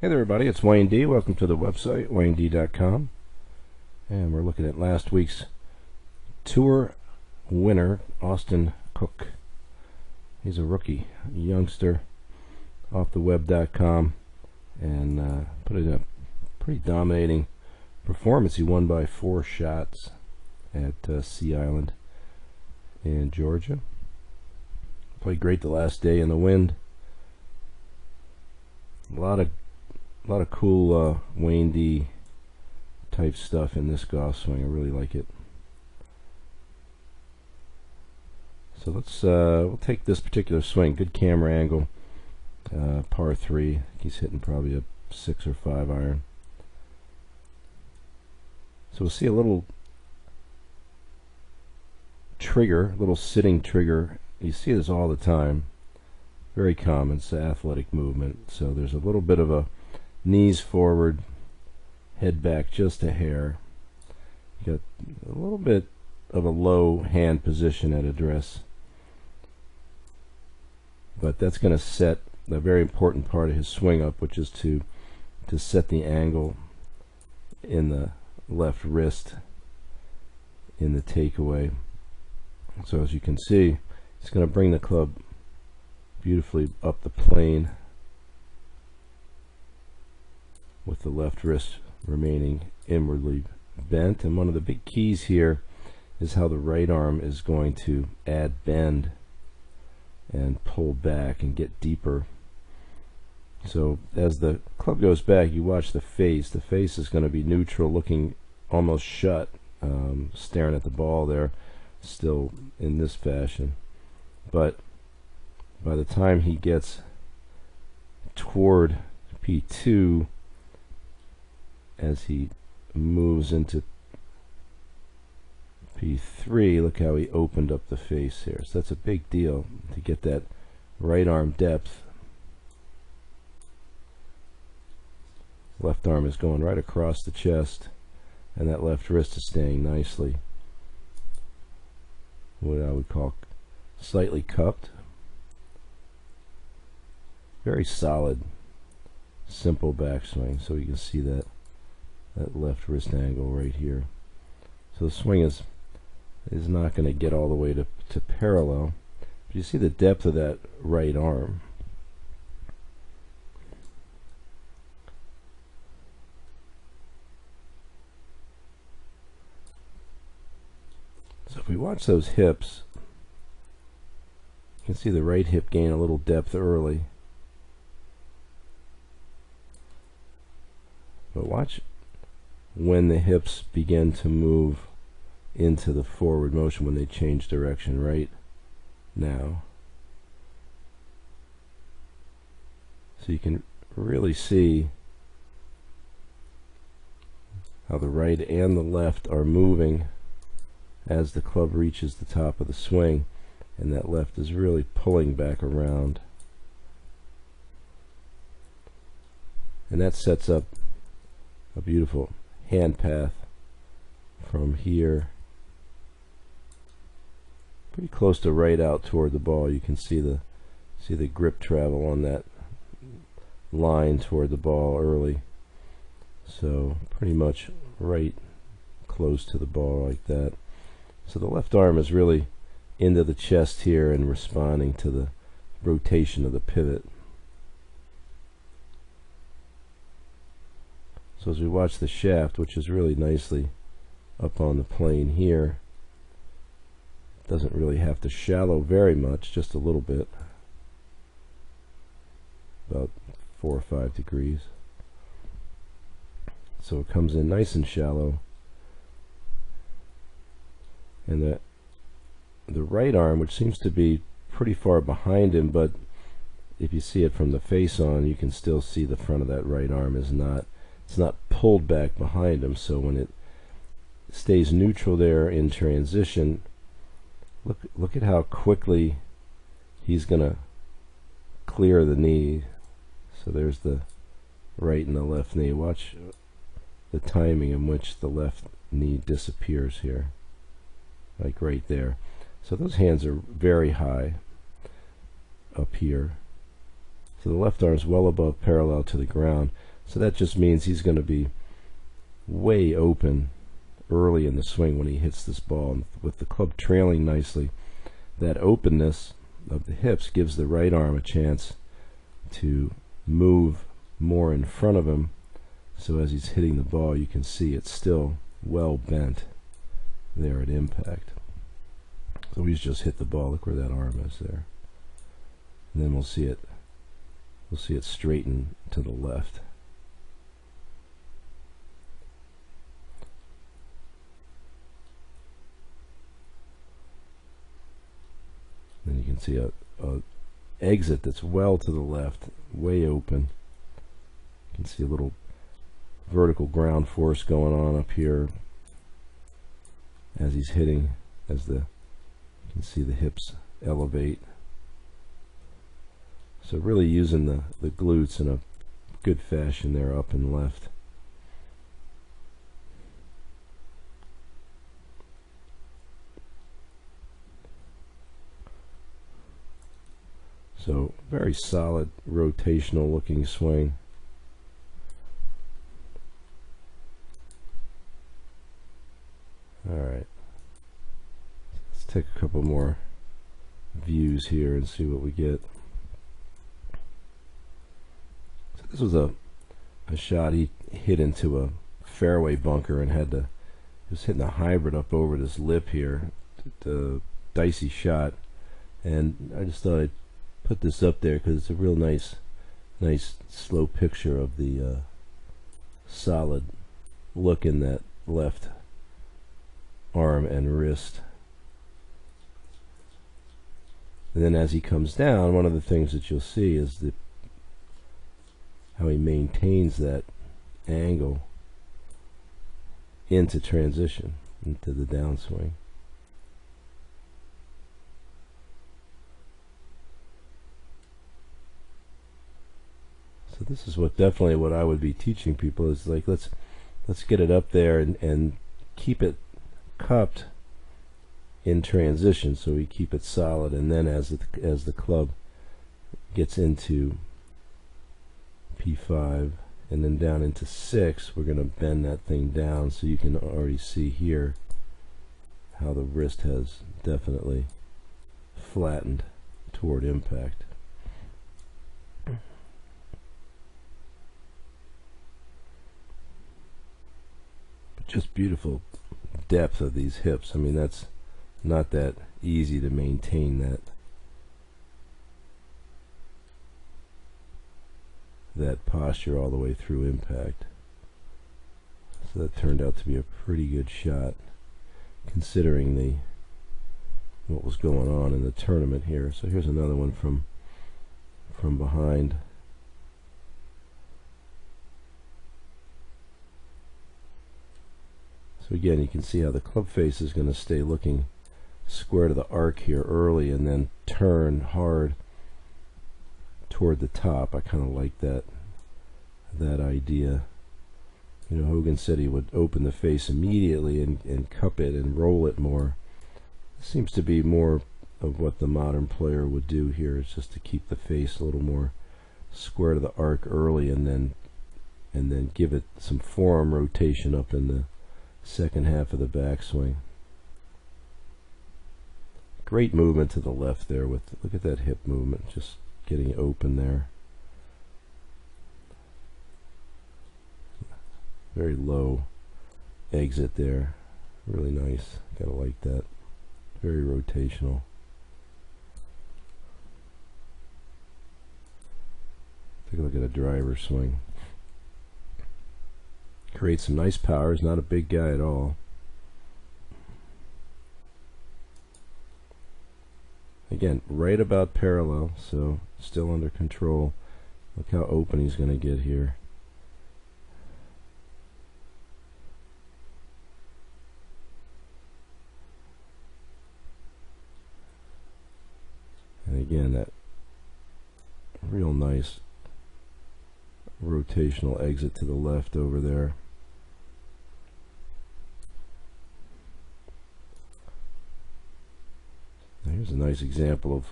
Hey there everybody, it's Wayne D. Welcome to the website, WayneD.com. And we're looking at last week's tour winner, Austin Cook. He's a rookie, a youngster, off the web.com, and put in a pretty dominating performance. He won by 4 shots at Sea Island in Georgia. Played great the last day in the wind. A lot of cool Wayne D type stuff in this golf swing. I really like it. So we'll take this particular swing. Good camera angle, par 3. He's hitting probably a 6 or 5 iron. So we'll see a little trigger, little sitting trigger. You see this all the time. Very common. It's an athletic movement. So there's a little bit of a knees forward, head back just a hair. You got a little bit of a low hand position at address, but that's going to set a very important part of his swing up, which is to set the angle in the left wrist in the takeaway. So as you can see, he's going to bring the club beautifully up the plane with the left wrist remaining inwardly bent. And one of the big keys here is how the right arm is going to add bend and pull back and get deeper. So as the club goes back, you watch the face. The face is going to be neutral, looking almost shut, staring at the ball there, still in this fashion. But by the time he gets toward P2, as he moves into P3, look how he opened up the face here. So that's a big deal to get that right arm depth. Left arm is going right across the chest, and that left wrist is staying nicely, what I would call slightly cupped. Very solid, simple backswing. So you can see that left wrist angle right here. So the swing is not going to get all the way to parallel, but you see the depth of that right arm. So if we watch those hips, you can see the right hip gain a little depth early, but watch when the hips begin to move into the forward motion, when they change direction right now. So you can really see how the right and the left are moving as the club reaches the top of the swing, and that left is really pulling back around, and that sets up a beautiful hand path from here pretty close to right out toward the ball. You can see the grip travel on that line toward the ball early, so pretty much right close to the ball like that. So the left arm is really into the chest here and responding to the rotation of the pivot. So as we watch the shaft, which is really nicely up on the plane here, doesn't really have to shallow very much, just a little bit, about 4 or 5 degrees. So it comes in nice and shallow, and the right arm, which seems to be pretty far behind him, but if you see it from the face on, you can still see the front of that right arm is not, it's not pulled back behind him. So when it stays neutral there in transition, look at how quickly he's gonna clear the knee. So there's the right and the left knee. Watch the timing in which the left knee disappears here, like right there. So those hands are very high up here. So the left arm is well above parallel to the ground. So that just means he's going to be way open early in the swing when he hits this ball. And with the club trailing nicely, that openness of the hips gives the right arm a chance to move more in front of him. So as he's hitting the ball, you can see it's still well bent there at impact. So he's just hit the ball. Look where that arm is there. And then we'll see it straighten to the left. Then you can see a exit that's well to the left, way open. You can see a little vertical ground force going on up here as he's hitting, you can see the hips elevate. So really using the glutes in a good fashion there, up and left. So very solid rotational looking swing. Alright, let's take a couple more views here and see what we get. So this was a shot he hit into a fairway bunker and had to, he was hitting a hybrid up over this lip here. The dicey shot, and I just thought I'd put this up there because it's a real nice slow picture of the solid look in that left arm and wrist. And then as he comes down, one of the things that you'll see is how he maintains that angle into transition, into the downswing. So this is definitely what I would be teaching people, is like, let's get it up there and keep it cupped in transition, so we keep it solid, and then as the club gets into P5 and then down into 6, we're going to bend that thing down, so you can already see here how the wrist has definitely flattened toward impact. But just beautiful depth of these hips. I mean, that's not that easy to maintain that posture all the way through impact. So that turned out to be a pretty good shot, considering what was going on in the tournament here. So here's another one from behind. So again, you can see how the club face is going to stay looking square to the arc here early, and then turn hard toward the top. I kind of like that idea. You know, Hogan said he would open the face immediately and cup it and roll it more. It seems to be more of what the modern player would do here. It's just to keep the face a little more square to the arc early, and then give it some forearm rotation up in the second half of the backswing. Great movement to the left there. Look at that hip movement, just getting open there. Very low exit there. Really nice. Gotta like that. Very rotational. Take a look at a driver swing. Creates some nice power. He's not a big guy at all. Again, right about parallel, so still under control. Look how open he's going to get here. And again, that real nice rotational exit to the left over there. Here's a nice example of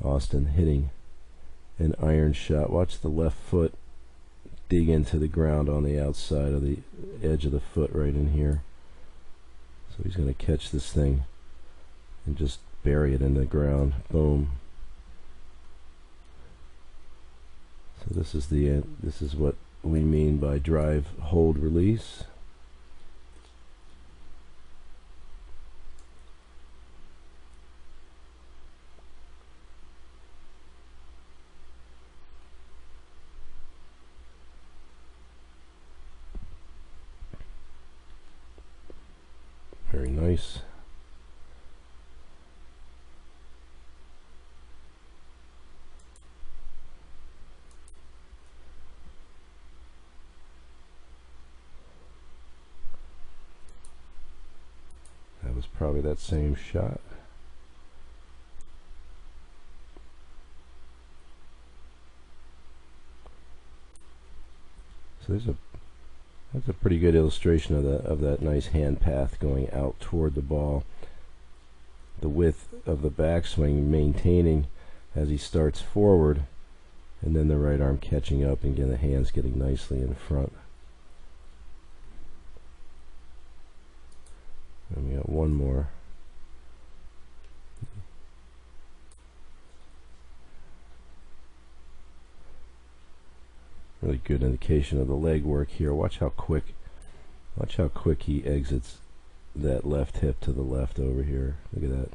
Austin hitting an iron shot. Watch the left foot dig into the ground on the outside of the edge of the foot right in here. So he's going to catch this thing and just bury it in the ground. Boom. So this is the end. This is what we mean by drive, hold, release. Very nice. That was probably that same shot. So that's a pretty good illustration of that nice hand path going out toward the ball. The width of the backswing maintaining as he starts forward, and then the right arm catching up, and again the hands getting nicely in front. And we got one more. Really good indication of the leg work here. Watch how quick he exits that left hip to the left over here. Look at that.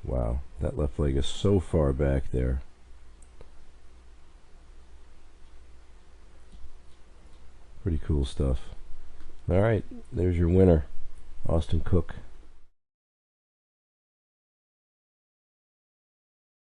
Wow, that left leg is so far back there. Pretty cool stuff. All right, there's your winner, Austin Cook.